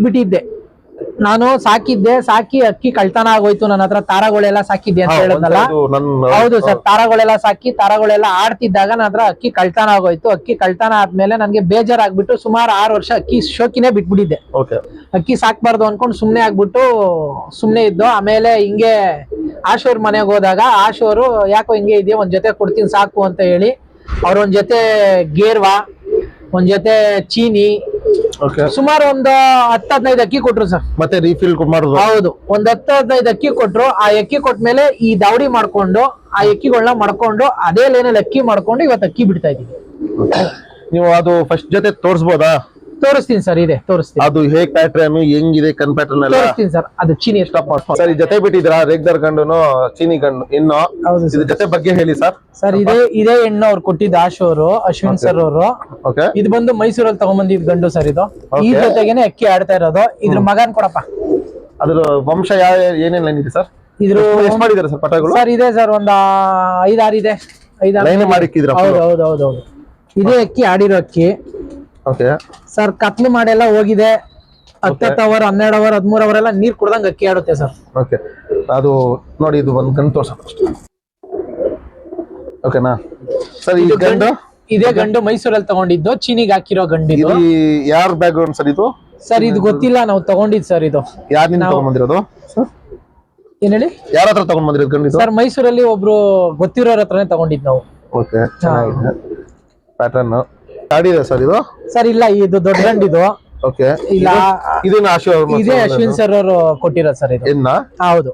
ಬಿಟ್ಟಿದ್ದೆ ನಾನು ಸಾಕಿ ಅಕ್ಕಿ ಕಳ್ತನ ಆಗೋಯ್ತು ನನ್ನ ಹತ್ರ ತಾರಗಳೆಲ್ಲ ಸಾಕಿದ್ದೆ ಅಂತ ಹೇಳಿದ್ನಲ್ಲ. ಹೌದು ಸರ್, ತಾರಗಳೆಲ್ಲ ಸಾಕಿ ತಾರಗಳೆಲ್ಲ ಆಡ್ತಿದ್ದಾಗ ನನ್ನ ಹತ್ರ ಅಕ್ಕಿ ಕಳ್ತನ ಆಗೋಯ್ತು. ಅಕ್ಕಿ ಕಳ್ತನ ಆದ್ಮೇಲೆ ನನ್ಗೆ ಬೇಜಾರಾಗ್ಬಿಟ್ಟು ಸುಮಾರು 6 ವರ್ಷ ಅಕ್ಕಿ ಶೋಕಿನೇ ಬಿಟ್ಬಿಟ್ಟಿದ್ದೆ. ಅಕ್ಕಿ ಸಾಕ್ಬಾರ್ದು ಅನ್ಕೊಂಡು ಸುಮ್ನೆ ಆಗ್ಬಿಟ್ಟು ಸುಮ್ನೆ ಇದ್ದು. ಆಮೇಲೆ ಹಿಂಗೆ ಆಶೋರ್ ಮನೆಗೆ ಹೋದಾಗ ಆಶೋರು ಯಾಕೋ ಹಿಂಗೆ ಇದೆಯಾ ಒಂದ್ ಜೊತೆ ಕೊಡ್ತೀನಿ ಸಾಕು ಅಂತ ಹೇಳಿ ಅವ್ರ ಒಂದ್ ಜೊತೆ ಗೇರ್ವಾ ಒಂದ್ ಜೊತೆ ಚೀನಿ ಸುಮಾರು ಒಂದು 10-15 ಅಕ್ಕಿ ಕೊಟ್ರು ಸರ್. ಮತ್ತೆ ರೀಫಿಲ್ ಮಾಡೋದು. ಹೌದು, ಒಂದ್ 10-15 ಅಕ್ಕಿ ಕೊಟ್ರು. ಆ ಅಕ್ಕಿ ಕೊಟ್ಮೇಲೆ ಈ ದಾವಡಿ ಮಾಡ್ಕೊಂಡು ಆ ಅಕ್ಕಿಗಳನ್ನ ಮಾಡ್ಕೊಂಡು ಅದೇ ಲೈನಲ್ಲಿ ಅಕ್ಕಿ ಮಾಡ್ಕೊಂಡು ಇವತ್ತು ಅಕ್ಕಿ ಬಿಡ್ತಾ ಇದೀವಿ. ನೀವು ಅದು ಫಸ್ಟ್ ಜೊತೆ ತೋರಿಸಬಹುದಾ? ತೋರಿಸ್ತೀನಿ ಸರ್, ಇದೆ ತೋರಿಸ್ತೀನಿ. ಅದು ಹೇಗ್ ಪ್ಯಾಟ್ರನ್ ಹೆಂಗಿದೆ ಕನ್ ಪ್ಯಾಟ್ರನ್ ಎಲ್ಲ ತೋರಿಸ್ತೀನಿ ಸರ್. ಅದು ಚೀನಿ ಸರ್, ಈ ಜೊತೆ ಬಿಟ್ಟಿದ್ರಾ ರೇಗ್ದರ್ ಗಂಡುನು ಚೀನಿ ಗಂಡು ಇನ್ನು ಇದ್ರ ಜೊತೆ ಬಗ್ಗೆ ಹೇಳಿ ಸರ್. ಸರ್ ಇದೇ ಹೆಣ್ಣು ಅವ್ರು ಕೊಟ್ಟಿದ್ದು ಆಶೋರು ಅಶ್ವಿನ್ ಸರ್ ಅವರು. ಇದು ಬಂದು ಮೈಸೂರಲ್ಲಿ ತಗೊಂಡ್ಬಂದಿದ್ ಗಂಡು ಸರ್. ಇದು ಈ ಜೊತೆಗೇನೆ ಅಕ್ಕಿ ಆಡ್ತಾ ಇರೋದು. ಇದ್ರ ಮಗನ್ ಕೊಡಪ್ಪ. ಅದ್ರ ವಂಶ ಏನೇನ್ ಲೈನ್ ಇದೆ ಸರ್? ಇದ್ರ ಎಷ್ಟು ಮಾಡಿದಾರೆ ಸರ್ ಪಟಗಳು? ಸರ್ ಇದೆ ಸರ್, ಒಂದ್ 5-6 ಇದೆ. 5-6 ಲೈನ್ ಮಾಡಿಕ್ಕಿದ್ರ? ಹೌದು. ಇದೇ ಅಕ್ಕಿ ಆಡಿರೋ ಅಕ್ಕಿ ಸರ್. ಕತ್ಲು ಮಾಡೆಲ್ಲ ಹೋಗಿದೆ. 10 ಅವರ್ 12 ಅವರ್ 13 ಅವರ್ ಎಲ್ಲ ನೀರ್ ಕುಡ್ದಂಗ್ ಅಕ್ಕಿ ಆಡುತ್ತೆ ಸರ್. ಅದು ನೋಡಿ, ಇದು ಒಂದ್ ಗಂಡು ತೋರ್ಸ. ಓಕೆನಾ ಸರ್? ಈ ಗಂಡು ಇದೇ ಗಂಡು ಮೈಸೂರಲ್ಲಿ ತಗೊಂಡಿದ್ದು, ಚೀನಿಗೆ ಹಾಕಿರೋ ಗಂಡಿದು. ಯಾರ ಬ್ಯಾಕ್ ಗ್ರೌಂಡ್ ಸರ್ ಇದು? ಸರ್ ಇದು ಗೊತ್ತಿಲ್ಲ, ನಾವು ತಗೊಂಡಿದ್ ಸರ್. ಇದು ಯಾರಿಂದ ತಗೊಂಡ್ಬಂದಿರೋದು? ಏನ್ ಹೇಳಿ? ಯಾರ ಹತ್ರ ತಗೊಂಡ್ ಬಂದಿರೋದು ಗಂಡು? ಸರ್ ಮೈಸೂರಲ್ಲಿ ಒಬ್ರು ಗೊತ್ತಿರೋರ ಹತ್ರನೇ ತಗೊಂಡಿದ್ ನಾವು. ಓಕೆ, ಚೆನ್ನಾಗಿದೆ ಪ್ಯಾಟರ್ನ್. ಆಡಿದೆ ಸರ್ ಇದು? ಸರ್ ಇಲ್ಲ, ಇದು ದೊಡ್ಡ ಗಂಡಿದು. ಓಕೆ, ಇಲ್ಲ ಇದೇನು ಇದೇ ಅಶ್ವಿನ್ ಸರ್ ಅವರು ಕೊಟ್ಟಿರೋದು ಸರ್. ಇದು ಹೌದು.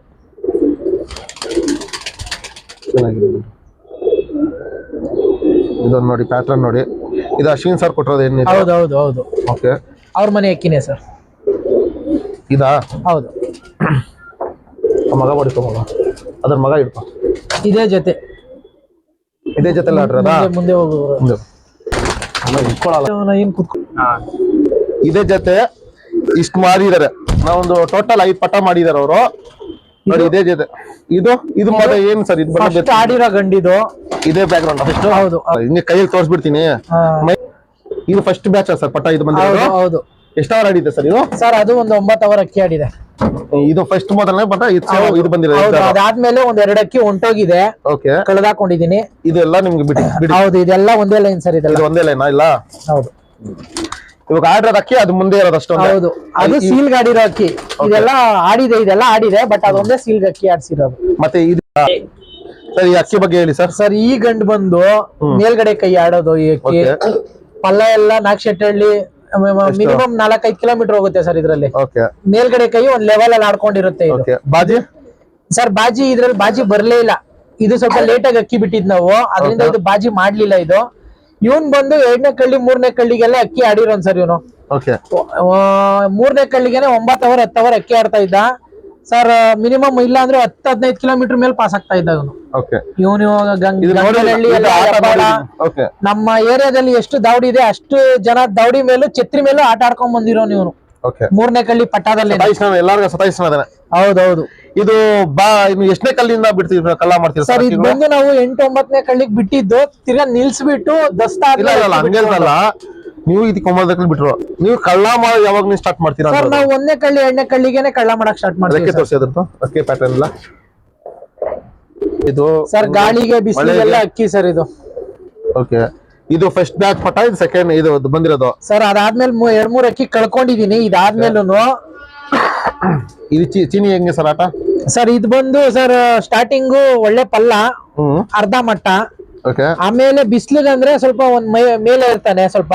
ಇದನ್ನ ನೋಡಿ, ಪ್ಯಾಟರ್ನ್ ನೋಡಿ. ಇದು ಅಶ್ವಿನ್ ಸರ್ ಕೊಟ್ಟಿರೋದು ಏನಿದೆ? ಹೌದು. ಓಕೆ, ಅವ್ರ ಮನೆ ಅಕ್ಕಿನೇ ಸರ್. ಇದಾ? ಹೌದು. ಮಗ ಮಾಡಿಕೊ, ಅದ್ರ ಮಗ ಇಡ್ಕೊ. ಇದೇ ಜೊತೆ ಆಡ್ರದ ಮುಂದೆ ಹೋಗು. ಇದೇ ಜೊತೆ ಇಷ್ಟು ಮಾರಿದಾರೆ. ನಾವೊಂದು ಟೋಟಲ್ 5 ಪಟ ಮಾಡಿದಾರೆ ಅವರು ನೋಡಿ. ಇದೇ ಜೊತೆ ಇದು ಮತ್ತೆ ಏನ್ ಸರ್? ಇದು ಆಡಿರೋ ಗಂಡಿದು ಇದೇ ಬ್ಯಾಕ್ ಗ್ರೌಂಡ್. ಹೌದು, ಇನ್ನು ಕೈಯಲ್ಲಿ ತೋರಿಸ್ಬಿಡ್ತೀನಿ. ಇದು ಫಸ್ಟ್ ಬ್ಯಾಚ್ ಸರ್ ಪಟ ಇದು ಬಂದಿರೋದು. ಹೌದು. ಎಷ್ಟು ಅವರ್ ಆಡಿದೆ ಸರ್ ಇದು? ಸರ್ ಅದು ಒಂದು 9 ಅವರ್ ಅಕ್ಕಿ ಆಡಿದೆ. ಇದು ಫಸ್ಟ್ ಮೊದಲನೇ ಪಟ. ಇದು ಬಂದಿರೋದು. ಅದಾದ್ಮೇಲೆ ಒಂದ್ 2 ಅಕ್ಕಿ ಹೊಂಟೋಗಿದೆ, ಕಳೆದಾಕೊಂಡಿದೀನಿ. ಇದೆಲ್ಲ ನಿಮ್ಗೆ ಬಿಡಿ? ಹೌದು, ಇದೆಲ್ಲ ಒಂದೇ ಲೈನ್ ಸರ್. ಇದು ಒಂದೇ ಲೈನ್ ಇಲ್ಲ? ಹೌದು. ಇವಾಗ ಆಡಿರೋದು ಅಕ್ಕಿ ಅದು ಮುಂದೆ ಇರೋದು ಅಷ್ಟು? ಹೌದು, ಅದು ಸೀಲ್ ಗಾಡಿರೋ ಅಕ್ಕಿ. ಇದೆಲ್ಲ ಆಡಿದೆ, ಬಟ್ ಅದೊಂದೇ ಸೀಲ್ ಅಕ್ಕಿ ಆಡ್ಸಿರೋದು. ಮತ್ತೆ ಇದು ಸರ್, ಈ ಅಕ್ಕಿ ಬಗ್ಗೆ ಹೇಳಿ ಸರ್. ಸರ್ ಈ ಗಂಡು ಬಂದು ಮೇಲ್ಗಡೆ ಕೈ ಆಡೋದು. ಈ ಅಕ್ಕಿ ಪಲ್ಲ ಎಲ್ಲ ನಾಗಶೆಟ್ಟಹಳ್ಳಿ ಮಿನಿಮಮ್ 4-5 ಕಿಲೋಮೀಟರ್ ಹೋಗುತ್ತೆ ಸರ್. ಇದ್ರಲ್ಲಿ ಮೇಲ್ಗಡೆ ಕೈ ಒಂದ್ ಲೆವೆಲ್ ಅಲ್ಲಿ ಆಡ್ಕೊಂಡಿರುತ್ತೆ. ಬಾಜಿ ಸರ್ ಇದ್ರಲ್ಲಿ ಬಾಜಿ ಬರ್ಲೇ ಇಲ್ಲ. ಇದು ಸ್ವಲ್ಪ ಲೇಟ್ ಆಗಿ ಅಕ್ಕಿ ಬಿಟ್ಟಿದ್ ನಾವು, ಅದರಿಂದ ಇದು ಬಾಜಿ ಮಾಡ್ಲಿಲ್ಲ. ಇದು ಇವನ್ ಬಂದು 2ನೇ ಕಳ್ಳಿ 3ನೇ ಕಳ್ಳಿಗೆಲ್ಲ ಅಕ್ಕಿ ಆಡಿರೋನ್ ಸರ್. ಇವನು 3ನೇ ಕಳ್ಳಿಗೆನೆ 9 ಅವರ್ 10 ಅವರ್ ಅಕ್ಕಿ ಆಡ್ತಾ ಇದ್ದ ಸರ್. ಮಿನಿಮಮ್ ಇಲ್ಲ ಅಂದ್ರೆ 10-15 ಕಿಲೋಮೀಟರ್ ಮೇಲೆ ಪಾಸ್ ಆಗ್ತಾ ಇದ್ದ ಇವನು. ನಮ್ಮ ಏರಿಯಾದಲ್ಲಿ ಎಷ್ಟು ದಾವಡಿ ಇದೆ ಅಷ್ಟು ಜನ ದಾವಡಿ ಮೇಲೂ ಛತ್ರಿ ಮೇಲೂ ಆಟ ಆಡ್ಕೊಂಡ್ ಬಂದಿರೋನು ಇವನು. 3ನೇ ಕಳ್ಳಿ ಪಟ್ಟಾದಲ್ಲಿ ಎಲ್ಲಾರ್ಗ ಸತಾಯಿಸ್ತಾನೆ. ಹೌದೌದು. ಇದು ಎಷ್ಟನೇ ಕಲ್ಲಿಂದ ಬಿಡ್ತೀವಿ ಕಲ್ಲ ಮಾಡ್ತೀವಿ ಸರ್? ಇದು ಬಂದು ನಾವು 8-9ನೇ ಕಳ್ಳಿಗೆ ಬಿಟ್ಟಿದ್ದು, ತಿರ್ಗಾ ನಿಲ್ಸ್ಬಿಟ್ಟು ದಸ್ತಾ ಹಂಗಲ್ಲ. ನೀವು ಇದಕ್ಕೆ 9 ಬಿಟ್ರು, ನೀವು ಕಳ್ಳ ಮಾಡಿ ಯಾವಾಗ ನೀವು ಸ್ಟಾರ್ಟ್ ಮಾಡ್ತೀರಾ ಸರ್? ನಾವು 1ನೇ ಕಳ್ಳಿ 2ನೇ ಕಳ್ಳಿಗೆನೆ ಕಳ್ಳ ಮಾಡಕ್ ಸ್ಟಾರ್ಟ್ ಮಾಡ್ತೀವಿ. ತೋರಿಸಿ ಅದ್ರದ್ದು ಅಕ್ಕಿ ಪ್ಯಾಟರ್ನ್ ಎಲ್ಲ. ಇದು ಸರ್ ಗಾಳಿಗೆ ಬಿಸಿಲಿಗೆಲ್ಲ ಅಕ್ಕಿ ಸರ್ ಇದು. ಓಕೆ, ಇದು ಫಸ್ಟ್ ಬ್ಯಾಚ್ ಪಟ. ಇದು ಸೆಕೆಂಡ್ ಇದು ಬಂದಿರೋದು ಸರ್. ಅದಾದ್ಮೇಲೆ 2-3 ಅಕ್ಕಿ ಕಳ್ಕೊಂಡಿದೀನಿ. ಇದಾದ್ಮೇಲೂ ಇದು ಚೀನಿ ಹೆಂಗೆ ಸರ್ ಆಟ? ಸರ್ ಇದು ಬಂದು ಸರ್ ಸ್ಟಾರ್ಟಿಂಗು ಒಳ್ಳೆ ಪಲ್ಲ, ಅರ್ಧ ಮಟ್ಟ. ಆಮೇಲೆ ಬಿಸಿಲಿಗೆ ಅಂದ್ರೆ ಸ್ವಲ್ಪ ಒಂದ್ ಮೇಲೆ ಇರ್ತಾನೆ ಸ್ವಲ್ಪ.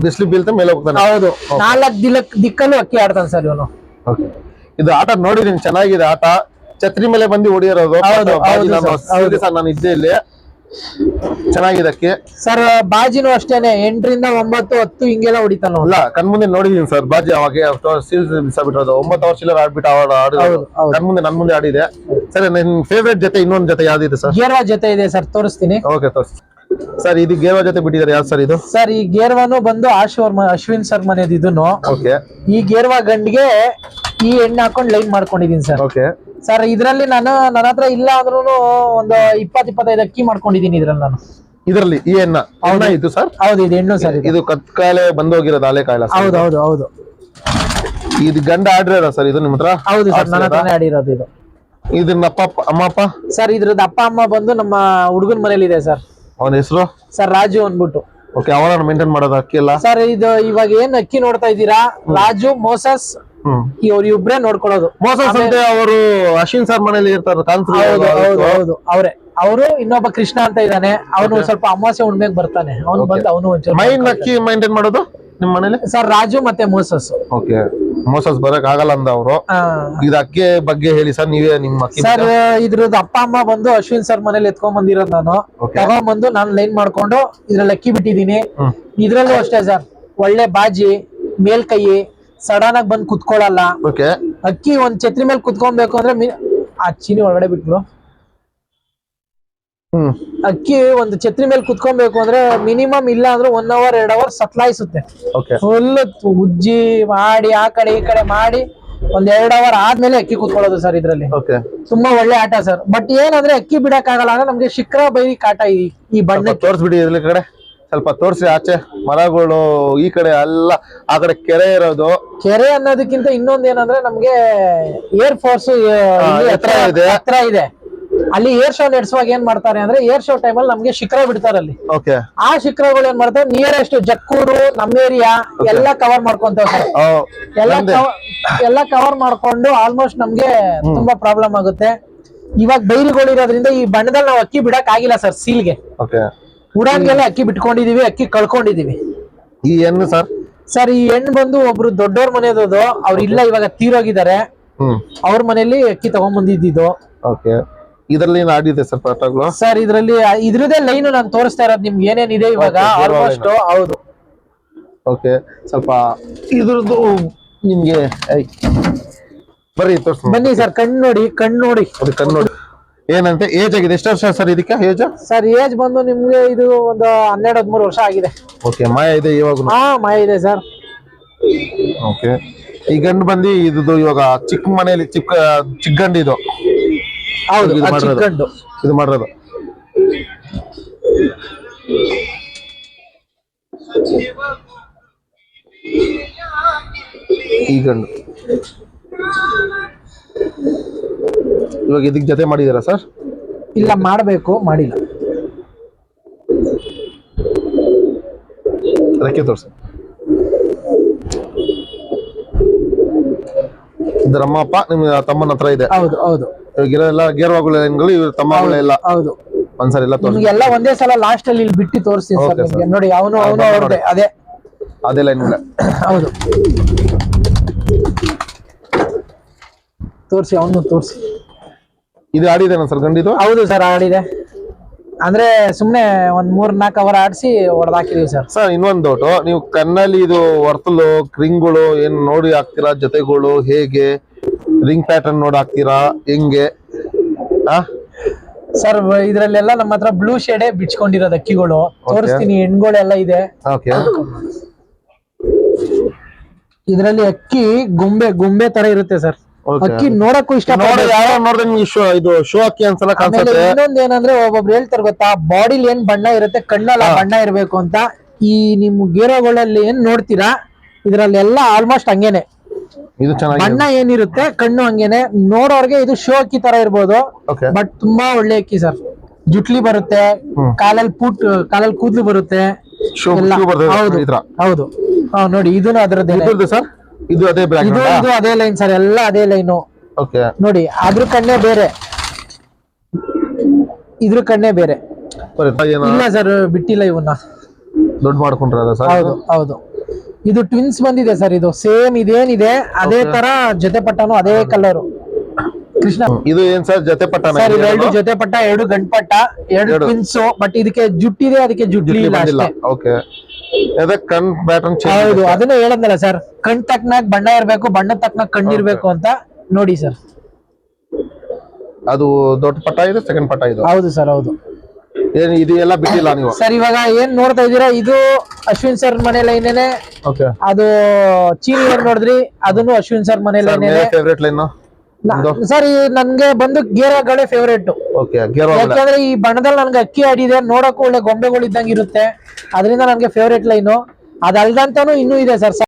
ಬಿಸಿಲು ಬೀಳ್ತಾ ಮೇಲೆ ಹೋಗ್ತಾನೆ. ಹೌದು, 4 ದಿಕ್ಕಲ್ಲೂ ಅಕ್ಕಿ ಆಡ್ತಾನೆ ಸರ್ ಇವನು. ಇದು ಆಟ ನೋಡಿದೀನಿ, ಚೆನ್ನಾಗಿದೆ ಆಟ. ಛತ್ರಿ ಮೇಲೆ ಬಂದು ಹೊಡಿಯೋದು. ನಾನು ಇದ್ದೆ ಇಲ್ಲಿ, ಚೆನ್ನಾಗಿದೆ ಅಕ್ಕಿ ಸರ್. ಬಾಜಿನೂ ಅಷ್ಟೇನೆ 8ರಿಂದ 9, 10 ಹಿಂಗೆಲ್ಲ ಹೊಡಿತಾನ. ಕಣ್ಮುಂದೆ ನೋಡಿದೀನಿ ಸರ್ ಬಾಜಿ. ಅವಾಗ ಸೀಲ್ಸ್ ಬಿಸಾಬಿಟ್ಟಿರೋದು 9 ಅವರ್ ಚಿಲ್ಲರ್ ಆಡ್ಬಿಟ್ಟು ಕಣ್ಮುಂದೆ ನನ್ ಮುಂದೆ ಆಡಿದೆ. ಸರ್, ನಿನ್ ಫೇವ್ರೇಟ್ ಜೊತೆ ಇನ್ನೊಂದ್ ಜೊತೆ ಯಾವ್ದಿದೆ ಸರ್? ಗೇರ್ವಾ ಜೊತೆ ಇದೆ ಸರ್, ತೋರಿಸ್ತೀನಿ. ಓಕೆ, ತೋರಿಸಿ ಸರ್. ಇದು ಗೇರ್ವಾ ಜೊತೆ ಬಿಟ್ಟಿದ್ದಾರೆ ಯಾವ್ದು ಸರ್ ಇದು? ಸರ್ ಈ ಗೇರ್ವಾನು ಬಂದು ಅಶ್ವಿನ್ ಸರ್ ಮನೆದು. ಇದನ್ನು ಈ ಗೇರ್ವಾ ಗಂಡಿಗೆ ಈ ಎಣ್ಣೆ ಹಾಕೊಂಡ್ ಲೈನ್ ಮಾಡ್ಕೊಂಡಿದೀನಿ ಸರ್. ಸರ್ ಇದ್ರಲ್ಲಿ ನನ್ನ ಹತ್ರ ಇಲ್ಲ ಅಂದ್ರೂ ಒಂದು 20-25 ಅಕ್ಕಿ ಮಾಡ್ಕೊಂಡಿದೀನಿ ಇದ್ರಲ್ಲಿ ನಾನು. ಇದರಲ್ಲಿ ಈ ಎಣ್ಣೆ ಇದು ಸರ್? ಹೌದು, ಇದು ಹೆಣ್ಣು ಸರ್. ಇದು ಕತ್ಕಾಲೆ ಬಂದೋಗಿರೋದು ಹಳೆ ಕಾಯಿಲೆ. ಹೌದು. ಇದು ಗಂಡ ಆಡಿರೋದ ಸರ್ ಇದು ನಿಮ್ಮ ಹತ್ರ? ಹೌದು ಸರ್, ನನ್ನ ಹತ್ರನೇ ಆಡಿರೋದು ಇದು. ಇದನ್ನ ಅಮ್ಮ ಅಪ್ಪ ಸರ್ ಇದ್ರದ್ದು ಅಪ್ಪ ಅಮ್ಮ ಬಂದು ನಮ್ಮ ಹುಡುಗನ ಮನೇಲಿ ಇದೆ ಸರ್. ಅವನ ಹೆಸರು ಸರ್ ರಾಜು ಅಂದ್ಬಿಟ್ಟು. ಓಕೆ, ಅವನ ಮೇಂಟೈನ್ ಮಾಡೋದು ಅಕ್ಕಿ ಎಲ್ಲ? ಸರ್ ಇದು ಇವಾಗ ಏನ್ ಅಕ್ಕಿ ನೋಡ್ತಾ ಇದ್ದೀರಾ, ರಾಜು ಮೋಸಸ್ ಇವ್ರು ಇಬ್ರೇ ನೋಡ್ಕೊಳ್ಳೋದು. ಮೋಸಸ್ ಅಂತ ಅವರು ಅಶ್ವಿನ್ ಸರ್ ಮನೇಲಿ ಇರ್ತಾರೆ ಕಾನ್ಫಿಡೆನ್ಸ್. ಹೌದು ಹೌದು ಅವ್ರೆ. ಅವರು ಇನ್ನೊಬ್ಬ ಕೃಷ್ಣ ಅಂತ ಇದ್ದಾನೆ, ಅವನು ಸ್ವಲ್ಪ ಅಮಾವಾಸ್ಯೆ ಹುಣ್ಮೆಗೆ ಬರ್ತಾನೆ, ಅವ್ನು ಬಂದು ಅವನು ಒಂಚೂರು ಮೈನ್ ಅಕ್ಕಿ ಮೇಂಟೈನ್ ಮಾಡೋದು ನಿಮ್ ಮನೇಲಿ? ಸರ್ ರಾಜು ಮತ್ತೆ ಮೋಸಸ್. ಓಕೆ, ಮೋಸಸ್ ಬರಕ್ ಆಗಲ್ಲ ಅಂದ ಅವರು. ಇದು ಅಕ್ಕಿ ಬಗ್ಗೆ ಹೇಳಿ ಸರ್, ನೀವೇ ನಿಮ್ಮ ಅಕ್ಕಿ. ಸರ್ ಇದ್ರದ್ದು ಅಪ್ಪ ಅಮ್ಮ ಬಂದು ಅಶ್ವಿನ್ ಸರ್ ಮನೇಲಿ ಎತ್ಕೊಂಡ್ ಬಂದಿರೋದು ನಾನು. ತಗೊಂಡ್ಬಂದು ನಾನು ಲೈನ್ ಮಾಡ್ಕೊಂಡು ಇದ್ರಲ್ಲಿ ಅಕ್ಕಿ ಬಿಟ್ಟಿದೀನಿ. ಇದ್ರಲ್ಲೂ ಅಷ್ಟೇ ಸರ್, ಒಳ್ಳೆ ಬಾಜಿ, ಮೇಲ್ಕೈ, ಸಡನ್ ಆಗಿ ಬಂದು ಕುತ್ಕೊಳ್ಳಲ್ಲ. ಅಕ್ಕಿ ಒಂದ್ ಛತ್ರಿ ಮೇಲೆ ಕುತ್ಕೊಬೇಕು ಅಂದ್ರೆ ಆ ಚೀನಿ ಒಳಗಡೆ ಬಿಟ್ರು. ಅಕ್ಕಿ ಒಂದು ಛತ್ರಿ ಮೇಲೆ ಕುತ್ಕೊಬೇಕು ಅಂದ್ರೆ ಮಿನಿಮಮ್ ಇಲ್ಲ ಅಂದ್ರೆ 1 hour 2 hour ಸತ್ಲಾಯಿಸುತ್ತೆ. ಫುಲ್ ಉಜ್ಜಿ ಮಾಡಿ ಆ ಕಡೆ ಈ ಕಡೆ ಮಾಡಿ ಒಂದ್ 2 hour ಆದ್ಮೇಲೆ ಅಕ್ಕಿ ಕುತ್ಕೊಳ್ಳೋದು ಸರ್ ಇದ್ರಲ್ಲಿ. ತುಂಬಾ ಒಳ್ಳೆ ಆಟ ಸರ್. ಬಟ್ ಏನಂದ್ರೆ ಅಕ್ಕಿ ಬಿಡಕ್ ಆಗಲ್ಲ ಅಂದ್ರೆ ನಮ್ಗೆ ಶಿಖರ ಬೈರಿ ಕಾಟ ಈ ಬಣ್ಣ. ತೋರ್ಸ್ಬಿಡಿ ಇರ್ಲಿ ಕಡೆ, ಸ್ವಲ್ಪ ತೋರ್ಸಿ ಆಚೆ ಮರಗಳು ಈ ಕಡೆ ಎಲ್ಲ, ಆ ಕಡೆ ಕೆರೆ ಇರೋದು. ಕೆರೆ ಅನ್ನೋದಕ್ಕಿಂತ ಇನ್ನೊಂದ್ ಏನಂದ್ರೆ ನಮ್ಗೆ ಏರ್ ಫೋರ್ಸ್ ಹತ್ರ ಇದೆ. ಅಲ್ಲಿ ಏರ್ ಶೋ ನಡೆಸುವಾಗ ಏನ್ ಮಾಡ್ತಾರೆ ಅಂದ್ರೆ ಏರ್ ಶೋ ಟೈಮ್ ಅಲ್ಲಿ ನಮ್ಗೆ ಶಿಖರ ಬಿಡ್ತಾರೆ ಅಲ್ಲಿ. ಆ ಶಿಖರಗಳು ಏನ್ ಮಾಡ್ತಾರೆ, ನಿಯರೆಸ್ಟ್ ಜಕ್ಕೂರು ನಮ್ಮ ಏರಿಯಾ ಎಲ್ಲ ಕವರ್ ಮಾಡ್ಕೊಂತಾವ ಸರ್. ಎಲ್ಲ ಕವರ್ ಮಾಡ್ಕೊಂಡು ಆಲ್ಮೋಸ್ಟ್ ನಮ್ಗೆ ತುಂಬಾ ಪ್ರಾಬ್ಲಮ್ ಆಗುತ್ತೆ. ಇವಾಗ ಬೈರುಗಳು ಇರೋದ್ರಿಂದ ಈ ಬಣ್ಣದಲ್ಲಿ ನಾವು ಅಕ್ಕಿ ಬಿಡಕ್ ಆಗಿಲ್ಲ ಸರ್. ಸೀಲ್ಗೆ ಉಡಾನ್ಗೆಲ್ಲ ಅಕ್ಕಿ ಬಿಟ್ಕೊಂಡಿದೀವಿ, ಅಕ್ಕಿ ಕಳ್ಕೊಂಡಿದೀವಿ. ಈ ಹೆಣ್ಣು ಸರ್? ಸರ್ ಈ ಹೆಣ್ಣು ಬಂದು ಒಬ್ರು ದೊಡ್ಡವ್ರ ಮನೆಯದು, ಅವ್ರು ಇಲ್ಲ ಇವಾಗ ತೀರೋಗಿದ್ದಾರೆ. ಅವ್ರ ಮನೇಲಿ ಅಕ್ಕಿ ತಗೊಂಡ್ಬಂದಿದ್ದು. ಇದ್ರಲ್ಲಿ ಆಡಿದೆ ಸರ್ ಪಾಠಗಳು? ಸರ್ ಇದ್ರಲ್ಲಿ ಇದ್ರದೇ ಲೈನ್ ನಾನು ತೋರಿಸ್ತಾ ಇರೋದು ನಿಮ್ಗೆ ಏನೇನಿದೆ ಇವಾಗ ಆಲ್ಮೋಸ್ಟ್. ಹೌದು. ಓಕೆ, ಸ್ವಲ್ಪ ಇದ್ರದ್ದು ನಿಮ್ಗೆ ಬರ್ರಿ ತೋರಿಸ್. ಬನ್ನಿ ಸರ್, ಕಣ್ಣು ನೋಡಿ. ಕಣ್ಣು ನೋಡಿ ಏನಂತೆ ಏಜ್ ಆಗಿದೆ? ಎಷ್ಟು ವರ್ಷ ಸರ್ ಇದಕ್ಕೆ ಏಜ್? ಸರ್ ಏಜ್ ಬಂದು ನಿಮ್ಗೆ ಇದು ಒಂದು 12-13 ವರ್ಷ ಆಗಿದೆ. ಓಕೆ, ಮಾಯ ಇದೆ ಇವಾಗ? ಮಾಯ ಇದೆ ಸರ್. ಓಕೆ, ಈ ಗಂಡು ಬಂದು ಇದು ಇವಾಗ ಚಿಕ್ಕ ಮನೆಯಲ್ಲಿ ಚಿಕ್ಕ ಗಂಡು ಇದು? ಹೌದು, ಇದು ಮಾಡಿರೋದು. ಈ ಗಂಡು ಇವಾಗ ಇದಕ್ ಜೊತೆ ಮಾಡಿದಾರ ಸರ್? ಇಲ್ಲ, ಮಾಡಬೇಕು, ಮಾಡಿಲ್ಲ. ಅದಕ್ಕೆ ತೋರ್ಸ. ಅಪ್ಪ ನಿಮ್ ತಮ್ಮನ ಹತ್ರ ಇದೆ? ಹೌದು ಹೌದು. ಇವಾಗೆಲ್ಲ ಗೇರ್ವಾಗುಗಳು ಇವ್ರ ತಮ್ಮಗಳೆಲ್ಲ? ಹೌದು. ಒಂದ್ಸರಿ ಎಲ್ಲ ತೋರಿಸಿ. ಎಲ್ಲ ಒಂದೇ ಸಲ ಲಾಸ್ಟ್ ಅಲ್ಲಿ ಇಲ್ಲಿ ಬಿಟ್ಟು ತೋರಿಸ್ತೀನಿ ಸರ್ ನಿಮ್ಗೆ. ನೋಡಿ ಅವನು ಅವ್ರದ್ದೇ ಅದೇ ಲೈನ್. ಹೌದು, ತೋರಿಸಿ, ಅವನು ತೋರಿಸಿ. ಇದು ಆಡಿದೇನಾ ಸರ್ ಗಂಡಿದು? ಹೌದು ಸರ್, ಆಡಿದೆ. ಅಂದ್ರೆ ಸುಮ್ನೆ ಒಂದ್ 3-4 ಅವರ್ ಆಡಿಸಿ ಹೊಡೆದಾಕಿದೀವಿ ಸರ್. ಸರ್ ಇನ್ನೊಂದು ಡೌಟ್, ನೀವು ಕಣ್ಣಲ್ಲಿ ಇದು ವರ್ತಲು ರಿಂಗ್ಗಳು ಏನ್ ನೋಡಿ ಹಾಕ್ತೀರಾ? ಜೊತೆಗಳು ಹೇಗೆ ರಿಂಗ್ ಪ್ಯಾಟರ್ನ್ ನೋಡಿ ಹಾಕ್ತೀರಾ ಹೆಂಗೆ? ಸರ್ ಇದ್ರಲ್ಲೆಲ್ಲ ನಮ್ಮ ಹತ್ರ ಬ್ಲೂ ಶೇಡೆ ಬಿಚ್ಕೊಂಡಿರೋದು ಅಕ್ಕಿಗಳು. ತೋರಿಸ್ತೀನಿ, ಹೆಣ್ಗಳೆಲ್ಲ ಇದೆ. ಇದ್ರಲ್ಲಿ ಅಕ್ಕಿ ಗೊಂಬೆ ತರ ಇರುತ್ತೆ ಸರ್. ಅಕ್ಕಿ ನೋಡಕ್ಕೂ ಇಷ್ಟ. ಇದು ಶೋ ಅಕ್ಕಿ ಅನ್ಸಲ್ಲ. ಇನ್ನೊಂದ್ ಏನಂದ್ರೆ ಒಬ್ಬೊಬ್ರು ಹೇಳ್ತಾರೆ ಗೊತ್ತಾ, ಬಾಡಿಲಿ ಏನ್ ಬಣ್ಣ ಇರುತ್ತೆ ಕಣ್ಣಲ್ಲ ಬಣ್ಣ ಇರ್ಬೇಕು ಅಂತ. ಈ ನಿಮ್ ಗೇರೋಗಳಲ್ಲಿ ಏನ್ ನೋಡ್ತೀರಾ ಇದ್ರಲ್ಲೆಲ್ಲ ಆಲ್ಮೋಸ್ಟ್ ಹಂಗೇನೆ. ಬಣ್ಣ ಏನಿರುತ್ತೆ ಕಣ್ಣು ಹಂಗೇನೆ. ನೋಡೋರ್ಗೆ ಇದು ಶೋ ಅಕ್ಕಿ ತರ ಇರ್ಬೋದು, ಬಟ್ ತುಂಬಾ ಒಳ್ಳೆ ಅಕ್ಕಿ ಸರ್. ಜುಟ್ಲಿ ಬರುತ್ತೆ, ಕಾಲಲ್ಲಿ ಕೂದ್ಲು ಬರುತ್ತೆ. ಹೌದು. ನೋಡಿ ಇದನ್ನು ಅದ್ರದ್ದು ಸರ್. ಇದು ಅದೇ ಲೈನ್ ಸರ್, ಎಲ್ಲ ಅದೇ ಲೈನು. ನೋಡಿ ಅದ್ರ ಕಣ್ಣೇ ಬೇರೆ, ಇದ್ರ ಕಣ್ಣೇ ಬೇರೆ. ಇಲ್ಲ ಸರ್, ಬಿಟ್ಟಿಲ್ಲ ಇವನ್ನ. ದೊಡ್ಡ ಮಾಡ್ಕೊಂಡ್ರ? ಹೌದು. ಇದು ಟ್ವಿನ್ಸ್ ಬಂದಿದೆ ಸರ್. ಇದು ಸೇಮ್ ಇದೇನಿದೆ ಅದೇ ತರ ಜೊತೆ ಪಟ್ಟನು ಅದೇ ಕಲರ್. ಕೃಷ್ಣ, ಇದು ಏನ್ ಸರ್ ಜೊತೆ ಪಟ್ಟ? ಸರ್ 2 ಜೊತೆ ಪಟ್ಟ, 2 ಗಂಡು ಪಟ್ಟ, 2 ಟ್ವಿನ್ಸ್. ಬಟ್ ಇದಕ್ಕೆ ಜುಟ್ಟಿದೆ, ಅದಕ್ಕೆ ಜುಟ್ಲಿ ಇಲ್ಲ. ಕಣ್ ಪ್ಯಾಟರ್ನ್ ಹೌದು, ಅದನ್ನ ಹೇಳದ್ನಲ್ಲ ಸರ್, ಕಣ್ ತಕ್ಕನಾಗ ಬಣ್ಣ ಇರ್ಬೇಕು, ಬಣ್ಣ ತಕ್ಕನಾಗ ಕಣ್ಣಿರ್ಬೇಕು ಅಂತ. ನೋಡಿ ಸರ್, ಅದು ದೊಡ್ಡ ಪಟ್ಟ ಇದೆ, ಸೆಕೆಂಡ್ ಪಟ್ಟ ಇದು? ಹೌದು ಸರ್, ಹೌದು. ಇದು ಎಲ್ಲ ಬಿಟ್ಟಿಲ್ಲ ನೀವು ಸರ್? ಇವಾಗ ಏನ್ ನೋಡ್ತಾ ಇದೀರಾ ಇದು ಅಶ್ವಿನ್ ಸರ್ ಮನೆ ಲೈನೇನೆ. ಅದು ಚೀನಿ ಏನ್ ನೋಡಿದ್ರಿ, ಅದನ್ನು ಅಶ್ವಿನ್ ಸರ್ ಮನೆ ಲೈನೇನೆ. ಫೇವರೇಟ್ ಲೈನ್ ಸರ್ ನನ್ಗೆ ಬಂದು ಗೇರಗಳೇ ಫೇವರೇಟ್. ಯಾಕಂದ್ರೆ ಈ ಬಣ್ಣದಲ್ಲಿ ನನ್ಗೆ ಅಕ್ಕಿ ಆಡಿದೆ, ನೋಡಕ್ಕೂ ಒಳ್ಳೆ ಗೊಂಬೆಗಳು ಇದ್ದಂಗೆ ಇರುತ್ತೆ. ಅದರಿಂದ ನನ್ಗೆ ಫೇವರೇಟ್ ಲೈನು. ಅದಲ್ದಂತಾನು ಇನ್ನೂ ಇದೆ ಸರ್.